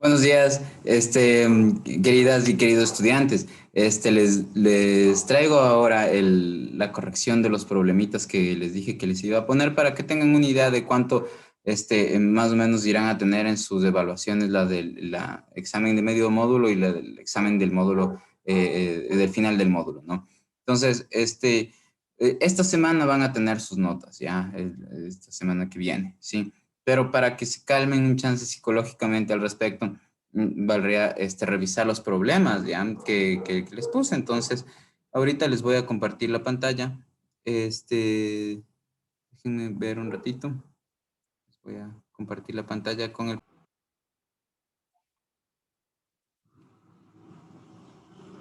Buenos días, queridas y queridos estudiantes. Les traigo ahora la corrección de los problemitas que les dije que les iba a poner para que tengan una idea de cuánto, más o menos irán a tener en sus evaluaciones la del examen de medio módulo y la del examen del módulo, del final del módulo, ¿no? Entonces, esta semana van a tener sus notas, ¿ya? Esta semana que viene, ¿sí? Pero para que se calmen un chance psicológicamente al respecto, valdría revisar los problemas ¿ya? Que les puse. Entonces, ahorita les voy a compartir la pantalla. Déjenme ver un ratito. Les voy a compartir la pantalla con el...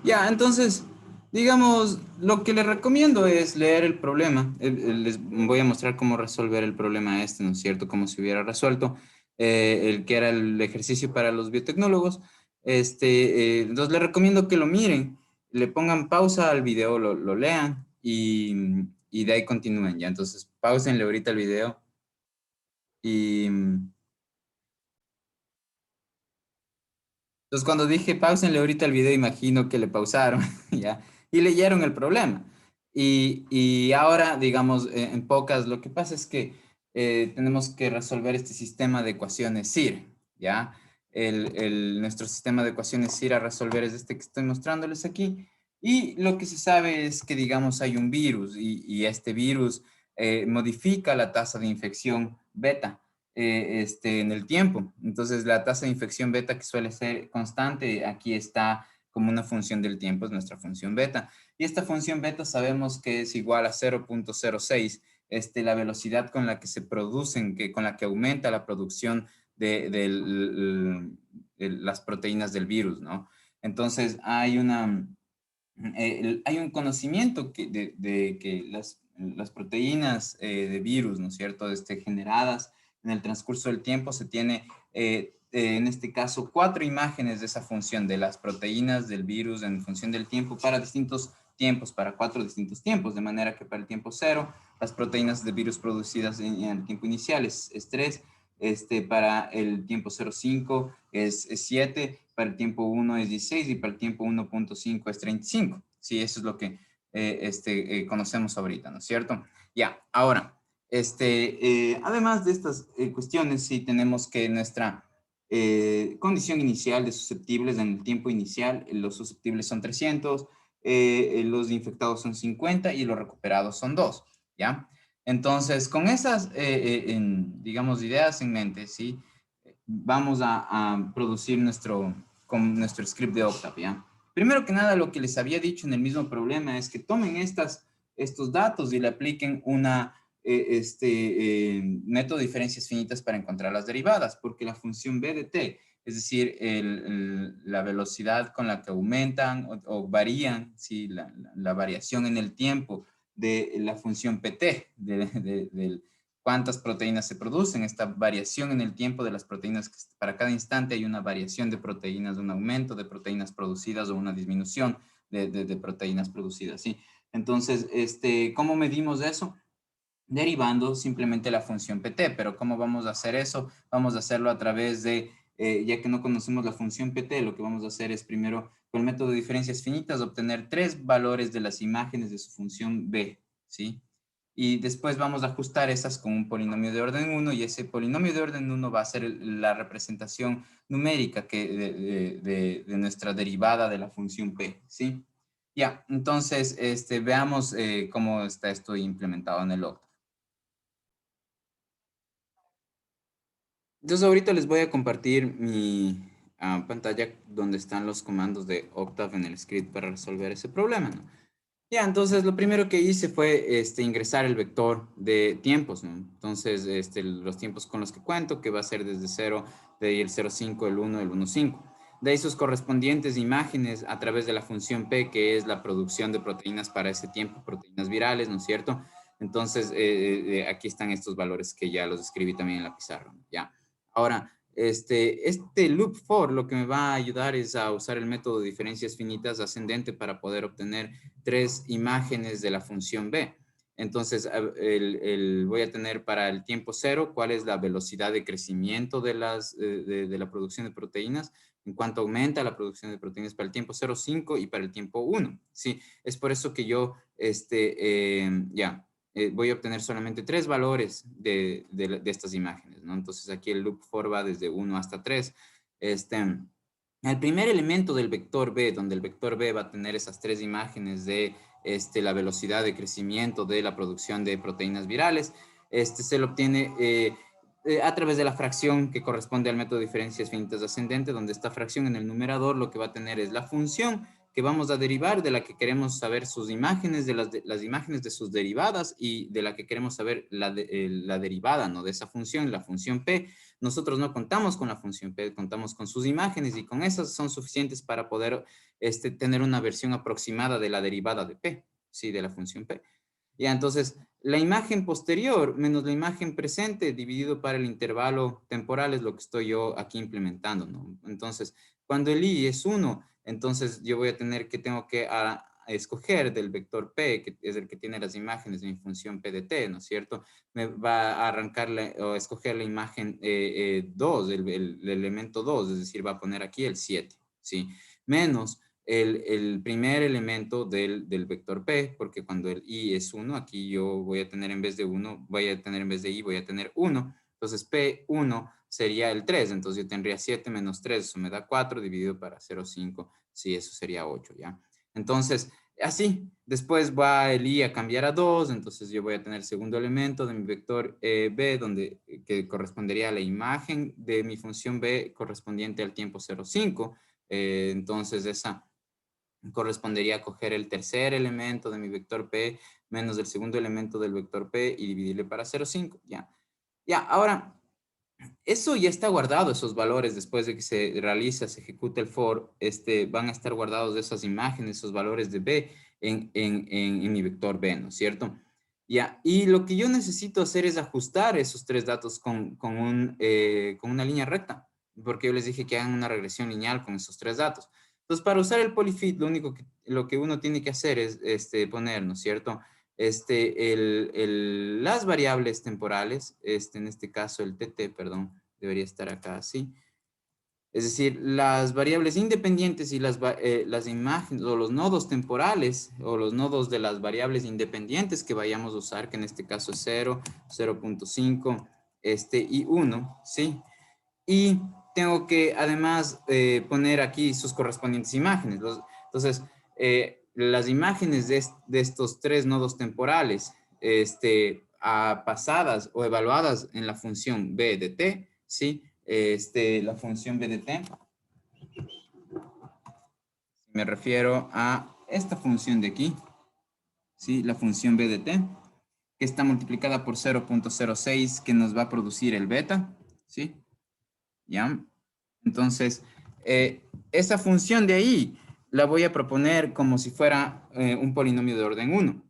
Ya, entonces, digamos, lo que les recomiendo es leer el problema. Les voy a mostrar cómo resolver el problema ¿no es cierto? Como si hubiera resuelto el que era el ejercicio para los biotecnólogos. Entonces, les recomiendo que lo miren, le pongan pausa al video, lo lean y de ahí continúen, ¿ya? Entonces, pausenle ahorita el video y... Entonces, cuando dije pausenle ahorita el video, imagino que le pausaron, ¿ya? Y leyeron el problema. Y ahora, digamos, en pocas, lo que pasa es que tenemos que resolver este sistema de ecuaciones SIR, ¿ya? Nuestro sistema de ecuaciones SIR a resolver es este que estoy mostrándoles aquí. Y lo que se sabe es que, digamos, hay un virus y este virus modifica la tasa de infección beta en el tiempo. Entonces, la tasa de infección beta que suele ser constante, aquí está como una función del tiempo, es nuestra función beta. Y esta función beta sabemos que es igual a 0.06, la velocidad con la que se producen, con la que aumenta la producción de las proteínas del virus, ¿no? Entonces, hay un conocimiento de que las proteínas de virus, ¿no es cierto?, generadas en el transcurso del tiempo, se tiene, en este caso, 4 imágenes de esa función, de las proteínas del virus en función del tiempo para distintos tiempos, para 4 distintos tiempos, de manera que para el tiempo 0, las proteínas de virus producidas en el tiempo inicial es 3, para el tiempo 0,5 es 7, para el tiempo 1 es 16 y para el tiempo 1.5 es 35. Sí, eso es lo que conocemos ahorita, ¿no es cierto? Ya, ahora, además de estas cuestiones, sí tenemos que nuestra condición inicial de susceptibles en el tiempo inicial, los susceptibles son 300, los infectados son 50 y los recuperados son 2, ¿ya? Entonces, con esas, digamos, ideas en mente, ¿sí? Vamos a producir con nuestro script de Octave, ¿ya? Primero que nada, lo que les había dicho en el mismo problema es que tomen estos datos y le apliquen método de diferencias finitas para encontrar las derivadas, porque la función b de t, es decir, la velocidad con la que aumentan o varían, ¿sí? La variación en el tiempo de la función pt, del cuántas proteínas se producen, esta variación en el tiempo de las proteínas, para cada instante hay una variación de proteínas, un aumento de proteínas producidas o una disminución de proteínas producidas, ¿sí? Entonces, ¿cómo medimos eso? Derivando simplemente la función pt, pero ¿cómo vamos a hacer eso? Vamos a hacerlo a través ya que no conocemos la función pt, lo que vamos a hacer es primero, con el método de diferencias finitas, obtener 3 valores de las imágenes de su función b, ¿sí? Y después vamos a ajustar esas con un polinomio de orden 1 y ese polinomio de orden 1 va a ser la representación numérica de nuestra derivada de la función p, ¿sí? Ya, entonces veamos cómo está esto implementado en el Octave. Entonces ahorita les voy a compartir mi pantalla donde están los comandos de Octave en el script para resolver ese problema, ¿no? Ya, entonces lo primero que hice fue ingresar el vector de tiempos, ¿no? Entonces, los tiempos con los que cuento, que va a ser desde 0, de ahí el 0,5, el 1, el 1,5. De ahí sus correspondientes imágenes a través de la función P, que es la producción de proteínas para ese tiempo, proteínas virales, ¿no es cierto? Entonces, aquí están estos valores que ya los escribí también en la pizarra, ¿no? Ya. Ahora, este loop for lo que me va a ayudar es a usar el método de diferencias finitas ascendente para poder obtener 3 imágenes de la función b. Entonces, voy a tener para el tiempo 0 cuál es la velocidad de crecimiento de la producción de proteínas, en cuanto aumenta la producción de proteínas para el tiempo 0, 5 y para el tiempo 1. ¿Sí? Es por eso que yo voy a obtener solamente 3 valores de estas imágenes, ¿no? Entonces, aquí el loop for va desde 1 hasta 3. El primer elemento del vector B, donde el vector B va a tener esas 3 imágenes de la velocidad de crecimiento de la producción de proteínas virales, se lo obtiene a través de la fracción que corresponde al método de diferencias finitas ascendente, donde esta fracción en el numerador lo que va a tener es la función que vamos a derivar, de la que queremos saber sus imágenes, las imágenes de sus derivadas, y de la que queremos saber la derivada, ¿no? De esa función, la función P. Nosotros no contamos con la función P, contamos con sus imágenes, y con esas son suficientes para poder tener una versión aproximada de la derivada de P, ¿sí? De la función P. Ya, entonces, la imagen posterior menos la imagen presente dividido para el intervalo temporal es lo que estoy yo aquí implementando, ¿no? Entonces, cuando el i es 1, entonces yo voy a tener que, tengo que escoger del vector P, que es el que tiene las imágenes de mi función P de t, ¿no es cierto? Me va a arrancarle o escoger la imagen 2, el elemento 2, es decir, va a poner aquí el 7, ¿sí? Menos el primer elemento del vector P, porque cuando el i es 1, aquí yo voy a tener en vez de 1, voy a tener en vez de i, voy a tener 1. Entonces P1 sería el 3, entonces yo tendría 7 menos 3, eso me da 4, dividido para 0,5, sí, eso sería 8, ¿ya? Entonces, así, después va el i a cambiar a 2, entonces yo voy a tener el segundo elemento de mi vector B, que correspondería a la imagen de mi función B correspondiente al tiempo 0,5, entonces esa correspondería a coger el tercer elemento de mi vector P menos el segundo elemento del vector P y dividirle para 0,5, ¿ya? Ya, ahora, eso ya está guardado, esos valores, después de que se realiza, se ejecuta el for, van a estar guardados esas imágenes, esos valores de B en mi vector B, ¿no es cierto? Ya, y lo que yo necesito hacer es ajustar esos 3 datos con una línea recta, porque yo les dije que hagan una regresión lineal con esos 3 datos. Entonces, para usar el polyfit, lo que uno tiene que hacer es poner, ¿no es cierto?, las variables temporales, en este caso el TT, perdón, debería estar acá así. Es decir, las variables independientes y las imágenes o los nodos temporales o los nodos de las variables independientes que vayamos a usar, que en este caso es 0, 0.5, y 1, ¿sí? Y tengo que además poner aquí sus correspondientes imágenes. Entonces, las imágenes de estos 3 nodos temporales pasadas o evaluadas en la función b de t, ¿sí? La función b de t, me refiero a esta función de aquí, ¿sí? La función b de t, que está multiplicada por 0.06, que nos va a producir el beta, ¿sí? ¿Ya? Entonces, esa función de ahí la voy a proponer como si fuera un polinomio de orden 1.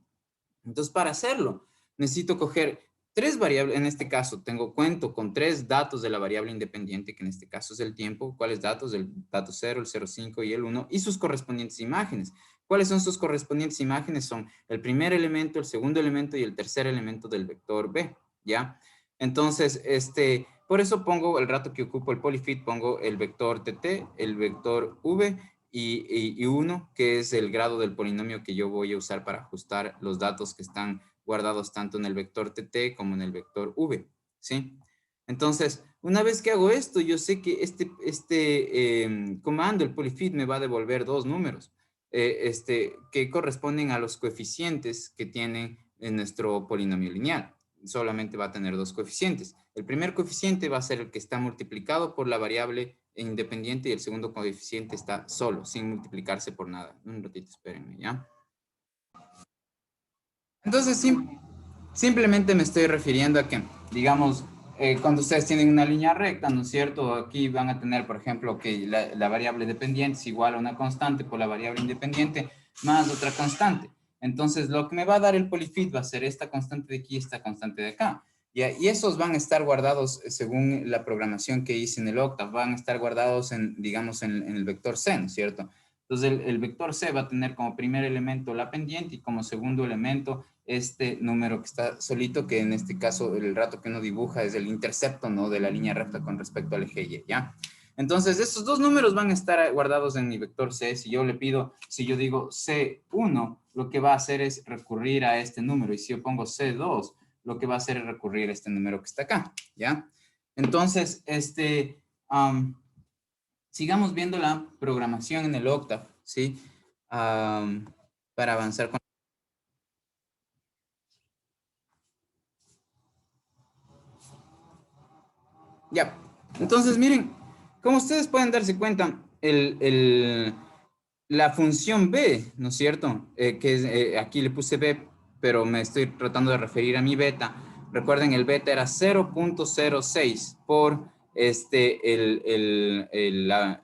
Entonces, para hacerlo, necesito coger 3 variables. En este caso, cuento con 3 datos de la variable independiente, que en este caso es el tiempo. ¿Cuáles datos? El dato 0, el 0,5 y el 1, y sus correspondientes imágenes. ¿Cuáles son sus correspondientes imágenes? Son el primer elemento, el segundo elemento y el tercer elemento del vector B, ¿ya? Entonces, por eso pongo el rato que ocupo el polyfit, pongo el vector TT, el vector V y 1, que es el grado del polinomio que yo voy a usar para ajustar los datos que están guardados tanto en el vector TT como en el vector V, ¿sí? Entonces, una vez que hago esto, yo sé que este comando, el polyfit, me va a devolver 2 números que corresponden a los coeficientes que tiene en nuestro polinomio lineal. Solamente va a tener 2 coeficientes. El primer coeficiente va a ser el que está multiplicado por la variable independiente, y el segundo coeficiente está solo, sin multiplicarse por nada. Un ratito, espérenme, ¿ya? Entonces, simplemente me estoy refiriendo a que, digamos, cuando ustedes tienen una línea recta, ¿no es cierto? Aquí van a tener, por ejemplo, que la variable dependiente es igual a una constante por la variable independiente más otra constante. Entonces, lo que me va a dar el polyfit va a ser esta constante de aquí y esta constante de acá. Y esos van a estar guardados según la programación que hice en el octave, van a estar guardados digamos, en el vector C, ¿no es cierto? Entonces, el vector C va a tener como primer elemento la pendiente y como segundo elemento este número que está solito, que en este caso el rato que uno dibuja es el intercepto, ¿no? De la línea recta con respecto al eje Y, ¿ya? Entonces, estos dos números van a estar guardados en mi vector C. Si yo le pido, si yo digo C1, lo que va a hacer es recurrir a este número. Y si yo pongo C2, lo que va a hacer es recurrir a este número que está acá, ¿ya? Entonces, sigamos viendo la programación en el Octave, ¿sí? Para avanzar con... Ya, entonces miren, como ustedes pueden darse cuenta, la función b, ¿no es cierto? Que es, aquí le puse b, pero me estoy tratando de referir a mi beta. Recuerden, el beta era 0.06 por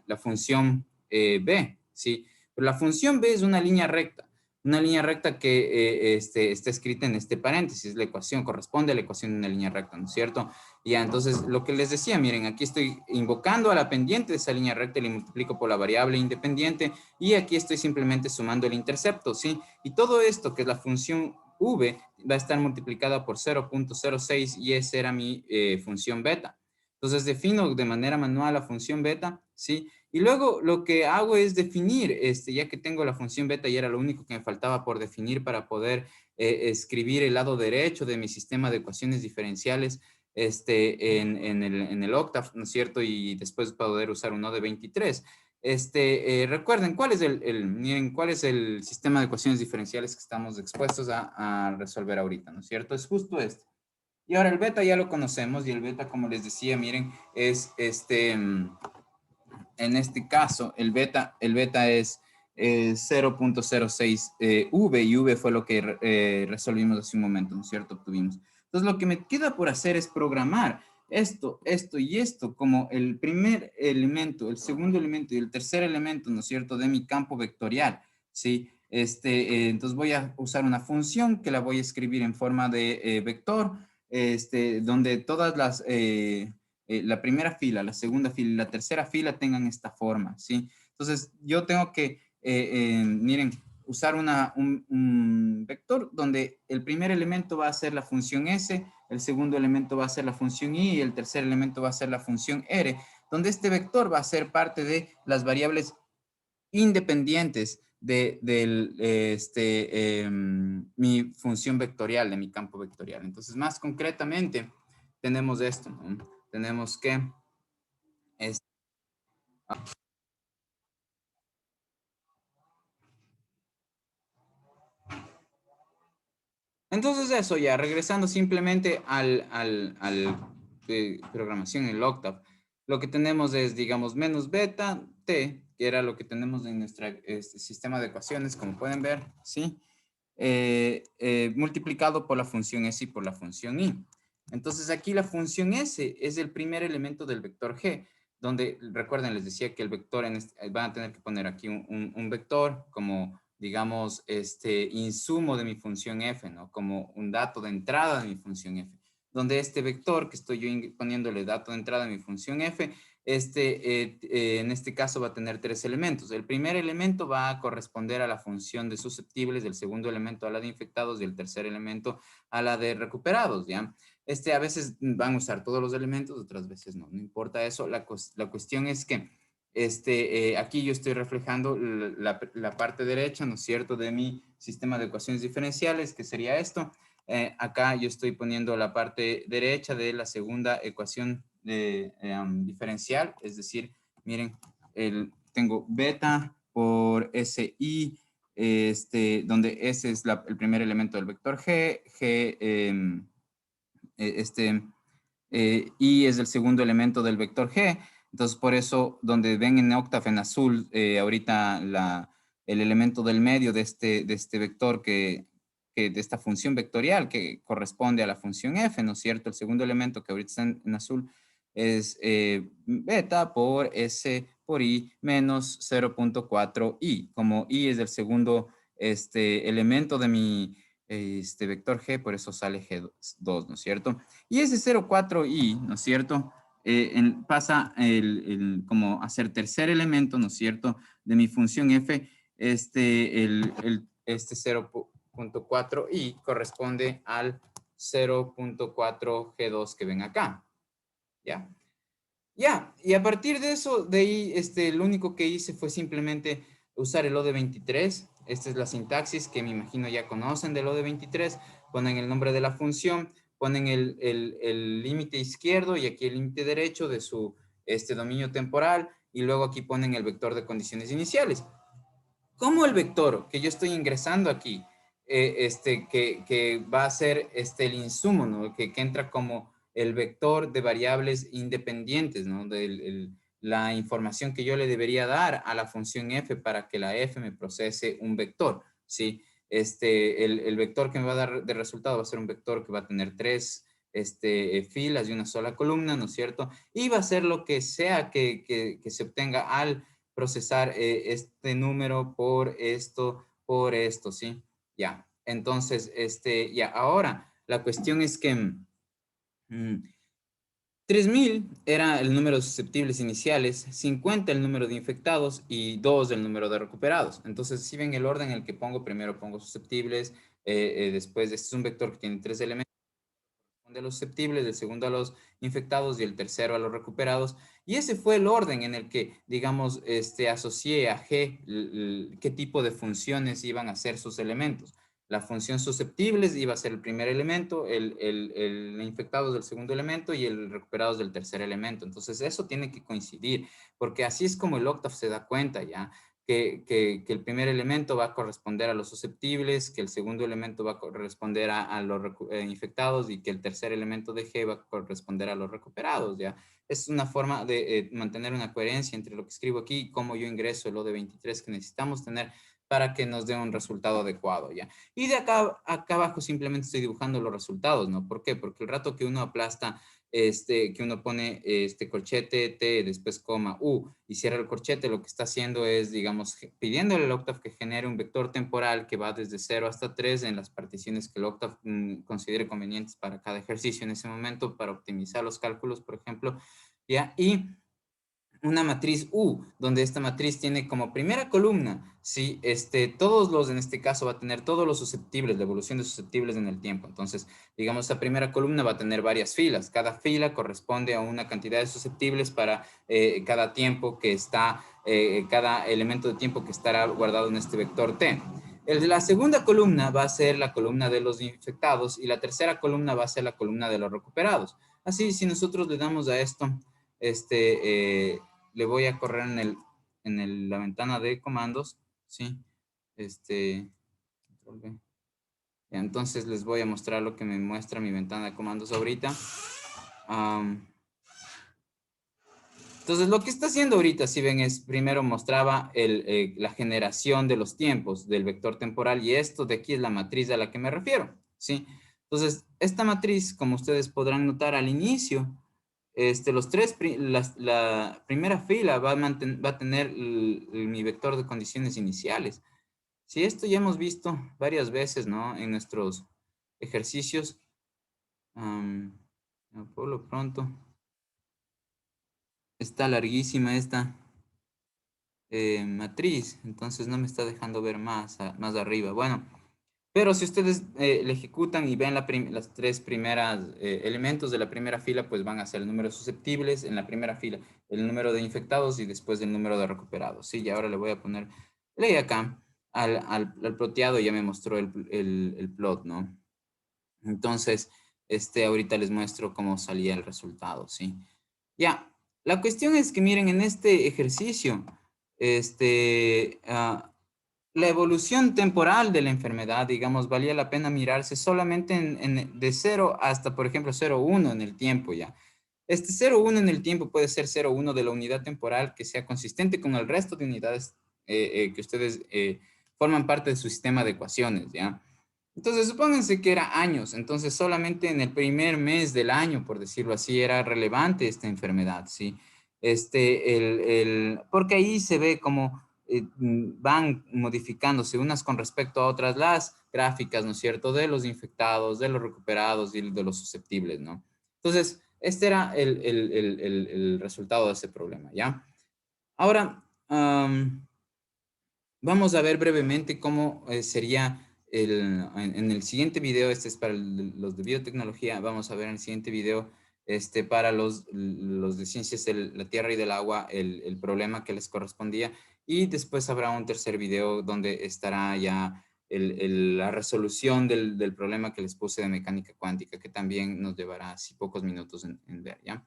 la función b, ¿sí? Pero la función b es una línea recta que está escrita en este paréntesis. La ecuación corresponde a la ecuación de una línea recta, ¿no es cierto? Ya, entonces, lo que les decía, miren, aquí estoy invocando a la pendiente de esa línea recta y le multiplico por la variable independiente y aquí estoy simplemente sumando el intercepto, ¿sí? Y todo esto, que es la función v, va a estar multiplicada por 0.06 y esa era mi función beta. Entonces, defino de manera manual la función beta, ¿sí? Y luego lo que hago es definir, ya que tengo la función beta y era lo único que me faltaba por definir para poder escribir el lado derecho de mi sistema de ecuaciones diferenciales, en el Octave, ¿no es cierto? Y después poder usar un nodo de 23. Recuerden, miren, ¿cuál es el sistema de ecuaciones diferenciales que estamos expuestos a resolver ahorita, ¿no es cierto? Es justo este. Y ahora el beta ya lo conocemos y el beta, como les decía, miren, es en este caso, el beta es 0.06 V y V fue lo que resolvimos hace un momento, ¿no es cierto? Obtuvimos. Entonces, lo que me queda por hacer es programar esto, esto y esto como el primer elemento, el segundo elemento y el tercer elemento, ¿no es cierto?, de mi campo vectorial, ¿sí? Entonces voy a usar una función que la voy a escribir en forma de vector, donde todas la primera fila, la segunda fila y la tercera fila tengan esta forma, ¿sí? Entonces, yo tengo que, miren, usar un vector donde el primer elemento va a ser la función S, el segundo elemento va a ser la función Y y el tercer elemento va a ser la función R, donde este vector va a ser parte de las variables independientes mi función vectorial, de mi campo vectorial. Entonces, más concretamente, tenemos esto, ¿no? Tenemos que... Es, entonces eso ya, regresando simplemente al programación en el Octave, lo que tenemos es, digamos, menos beta t, que era lo que tenemos en nuestro sistema de ecuaciones, como pueden ver, ¿sí? Multiplicado por la función S y por la función Y. Entonces aquí la función S es el primer elemento del vector G, donde, recuerden, les decía que el vector, van a tener que poner aquí un vector como, digamos, insumo de mi función F, ¿no? Como un dato de entrada de mi función F, donde este vector que estoy yo poniéndole dato de entrada a mi función F, en este caso va a tener tres elementos. El primer elemento va a corresponder a la función de susceptibles, el segundo elemento a la de infectados y el tercer elemento a la de recuperados, ¿ya? A veces van a usar todos los elementos, otras veces no, no importa eso. La cuestión es que aquí yo estoy reflejando la parte derecha, ¿no es cierto?, de mi sistema de ecuaciones diferenciales, que sería esto. Acá yo estoy poniendo la parte derecha de la segunda ecuación diferencial, es decir, miren, tengo beta por SI, donde S es el primer elemento del vector G, Y es el segundo elemento del vector G. Entonces, por eso, donde ven en Octave en azul, ahorita el elemento del medio de este vector de esta función vectorial que corresponde a la función f, ¿no es cierto? El segundo elemento que ahorita está en azul es beta por S por I menos 0.4i. Como I es el segundo elemento de mi vector G, por eso sale G2, ¿no es cierto? Y ese 0,4i, ¿no es cierto? Pasa como a ser tercer elemento, ¿no es cierto?, de mi función f, 0 0.4 y corresponde al 0.4 G2 que ven acá. ¿Ya? Ya, y a partir de eso, de ahí, lo único que hice fue simplemente usar el OD23. Esta es la sintaxis que me imagino ya conocen del OD23. Ponen el nombre de la función, ponen el límite izquierdo y aquí el límite derecho de su dominio temporal y luego aquí ponen el vector de condiciones iniciales. Como el vector que yo estoy ingresando aquí, que va a ser el insumo, ¿no? Que entra como el vector de variables independientes, ¿no? La información que yo le debería dar a la función f para que la f me procese un vector, ¿sí? El vector que me va a dar de resultado va a ser un vector que va a tener tres filas y una sola columna, ¿no es cierto? Y va a ser lo que sea que se obtenga al procesar este número por esto, ¿sí? Ya, entonces, ya, ahora, la cuestión es que 3000 era el número de susceptibles iniciales, 50 el número de infectados y 2 el número de recuperados. Entonces, si ven el orden en el que pongo, primero pongo susceptibles, después este es un vector que tiene 3 elementos, de los susceptibles, el segundo a los infectados y el tercero a los recuperados. Y ese fue el orden en el que, digamos, asocié a G qué tipo de funciones iban a ser sus elementos. La función susceptibles iba a ser el primer elemento, el infectados del segundo elemento y el recuperados del tercer elemento. Entonces, eso tiene que coincidir, porque así es como el Octave se da cuenta, ¿ya? Que el primer elemento va a corresponder a los susceptibles, que el segundo elemento va a corresponder a los infectados y que el tercer elemento de G va a corresponder a los recuperados, ¿ya? Es una forma de mantener una coherencia entre lo que escribo aquí y cómo yo ingreso el OD23 que necesitamos tener para que nos dé un resultado adecuado, ¿ya? Y de acá abajo simplemente estoy dibujando los resultados, ¿no? ¿Por qué? Porque el rato que uno aplasta que uno pone corchete, T, después coma, U, y cierra el corchete, lo que está haciendo es, digamos, pidiéndole al Octave que genere un vector temporal que va desde 0 hasta 3 en las particiones que el Octave considere convenientes para cada ejercicio en ese momento, para optimizar los cálculos, por ejemplo, ¿ya? Y una matriz U, donde esta matriz tiene como primera columna, ¿sí? Todos los, en este caso, va a tener todos los susceptibles, la evolución de susceptibles en el tiempo. Entonces, digamos, esta primera columna va a tener varias filas. Cada fila corresponde a una cantidad de susceptibles para cada tiempo que está, cada elemento de tiempo que estará guardado en este vector T. La segunda columna va a ser la columna de los infectados y la tercera columna va a ser la columna de los recuperados. Así, si nosotros le damos a esto, le voy a correr la ventana de comandos, ¿sí? Entonces les voy a mostrar lo que me muestra mi ventana de comandos ahorita. Entonces lo que está haciendo ahorita, si ven, es primero mostraba la generación de los tiempos del vector temporal y esto de aquí es la matriz a la que me refiero, ¿sí? Entonces, esta matriz, como ustedes podrán notar al inicio, la primera fila va a tener mi vector de condiciones iniciales. Si esto ya hemos visto varias veces, ¿no? En nuestros ejercicios. Por lo pronto, está larguísima esta matriz, entonces no me está dejando ver más arriba. Bueno, pero si ustedes le ejecutan y ven las tres primeras elementos de la primera fila, pues van a ser el número de susceptibles, en la primera fila el número de infectados y después el número de recuperados. Sí, y ahora le voy a poner play acá al ploteado, ya me mostró el plot, ¿no? Entonces, ahorita les muestro cómo salía el resultado, ¿sí? Ya, la cuestión es que miren, en este ejercicio, la evolución temporal de la enfermedad, digamos, valía la pena mirarse solamente de 0 hasta, por ejemplo, 0,1 en el tiempo ya. 0,1 en el tiempo puede ser 0,1 de la unidad temporal que sea consistente con el resto de unidades que ustedes forman parte de su sistema de ecuaciones, ¿ya? Entonces, supónganse que era años, entonces solamente en el primer mes del año, por decirlo así, era relevante esta enfermedad, ¿sí? Porque ahí se ve cómo van modificándose unas con respecto a otras las gráficas, ¿no es cierto?, de los infectados, de los recuperados y de los susceptibles, ¿no? Entonces, este era el resultado de ese problema, ¿ya? Ahora, vamos a ver brevemente cómo sería en el siguiente video, este es para los de biotecnología, vamos a ver en el siguiente video para los de ciencias de la tierra y del agua, el problema que les correspondía. Y después habrá un tercer video donde estará ya la resolución del problema que les puse de mecánica cuántica, que también nos llevará así pocos minutos en ver, ¿ya?